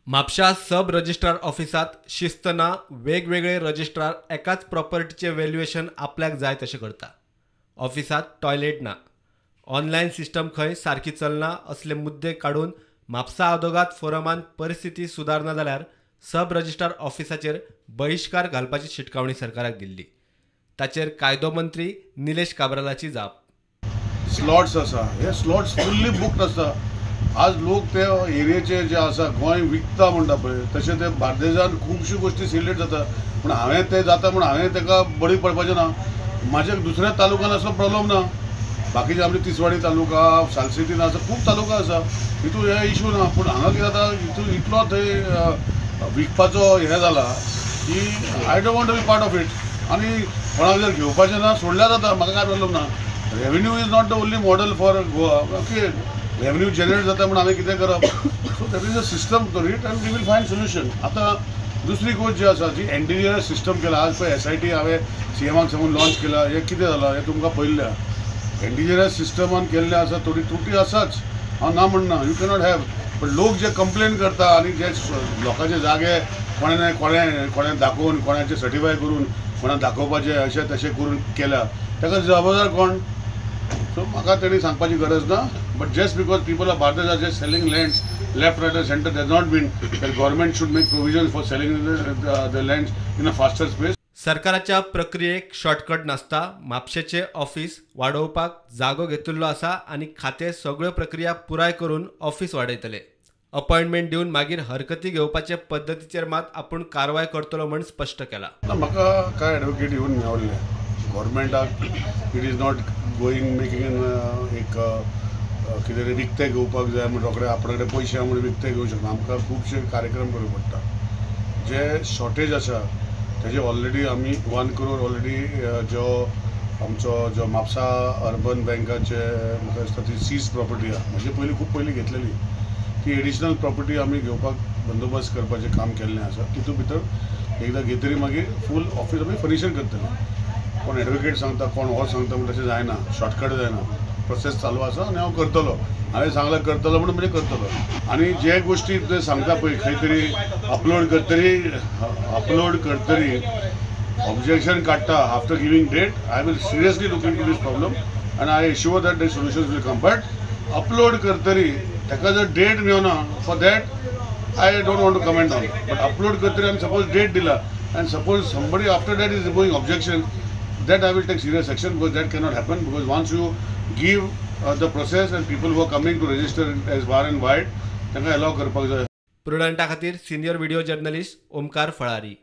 म्हापशा सब registrar ऑफिसात शिस्त ना, वेगवेगळे रजिस्ट्रार एकाच प्रॉपर्टीचे व्हॅल्युएशन आपल्याक जाय तशें करता। ऑफिसात टॉयलेट ना, ऑनलायन सिस्टम खंय सारकी चलना असले मुद्दे काढून म्हापसा अदोगाद फोरमान परिस्थिती सुदारना जाल्यार सब रजिस्ट्रार ऑफिसाचेर बहिष्कार घालपाची शिटकावणी सरकाराक दिल्ली। ताचेर कायदो मंत्री निलेश काब्रालाची जाप। स्लॉट्स आसा, हे स्लॉट्स फुल्ली बुक्ड आसा। आज लोक ते एरियेचे जे आसा गोंय विकता म्हणटा पळय तशें ते बार्देजान खुबश्यो गोश्टी सिलेक्ट जाता, पूण हांवें ते जाता म्हण हांवें ताका बळी पडपाचें ना। म्हाज्या दुसऱ्या तालुक्यान असलो प्रॉब्लेम ना। बाकीचे आमचे तिसवाडी तालुका, सालसेतीन आसा, खूब तालुका आसा, हितून हे इशू ना। पूण हांगा कितें जाता, हितून इतलो थंय विकपाचो हे जाला की I don't want to be part of it. आनी कोणाक जर घेवपाचें ना सोडल्यार जाता, म्हाका काय प्रॉब्लेम ना। Revenue is not the only model for Goa. Okay, revenue generate जाता म्हणून हांवें कितें करप? So that is a system to it and we will find solution. आतां दुसरी गोष्ट जी आसा जी एनडीआरएफ सिस्टम केला, आज पळय एसआयटी हांवें सीएमाक सांगून लॉन्च केला, हे कितें जालां हें तुमकां पळयल्या। एनडीआरएफ सिस्टमान केल्ले आसा थोडी त्रुटी आसाच, हांव ना म्हणना, यू कॅनॉट हॅव। पण लोक जे कंप्लेन करता आनी जे लोकांचे जागे कोणें दाखोवन, कोणाचे सर्टिफाय करून, कोणाक दाखोवपाचें अशें तशें करून केल्या, ताका जबाबदार कोण? सो म्हाका तेणी सांगपाची गरज ना। But just because people of Bardez are just selling lands left right centre, does not mean that government should make provision for selling the lands in a faster space. सरकाराच्या प्रक्रियेक शॉर्टकट नासता। म्हापशेचे ऑफिस वाडोवपाक जागो घेतिल्लो आसा आनी खातें सगळ्यो प्रक्रिया पुराय करून ऑफिस वाडयतले। अपॉइंटमेंट दिवन मागीर हरकती घेवपाचे पद्दतीचेर मात आपूण कारवाय करतलो म्हण स्पश्ट केला। म्हाका काय एडवोकेट येवन मेळ्ळे, गव्हर्नमेंटाक it is not going making एक कितें तरी विकतें घेवपाक जाय म्हण रोखडे आपणे कडेन पयशे म्हणून विकतें घेवंक शकना। आमकां खुबशे कार्यक्रम करचे पडटा। जे शॉर्टेज आसा तेजे ऑलरेडी आमी 1 करोड ऑलरेडी जो आमचो जो म्हापसा अर्बन बँकाचे म्हाका दिसता ती सीज प्रॉपर्टी आहा, म्हणजे पयलीं खूब पयलीं घेतलेली ती एडिशनल प्रॉपर्टी आमी घेवपाक बंदोबस्त करपाचें काम केल्लें आसा। तितूंत भितर एकदां घेतरी मागीर फूल ऑफिस आमी फर्निशन करतले। कोण एडवोकेट सांगता, कोण हो सांगता म्हणून तशें जायना, शॉर्टकट जायना। प्रोसेस चालू आसा आनी हांव करतलो। हांवें सांगलां करतलो म्हणून म्हणजे करतलो। आनी जे गोश्टी ते सांगता पळय खंय तरी अपलोड करतरी ऑब्जेक्शन काडटा after giving date, I will seriously look into this problem and I assure that the solutions will come. But upload करतरी ताका जर डेट मेळना, for that I don't want to comment on. But upload करतरी आमी suppose date दिला and suppose somebody after that is going objection, that I will take serious action, because that cannot happen, because once you give the process and people who are coming to register as far and wide, त्यांना allow करपाक जाय। प्रुडंटा खातीर senior video journalist Omkar Phalari.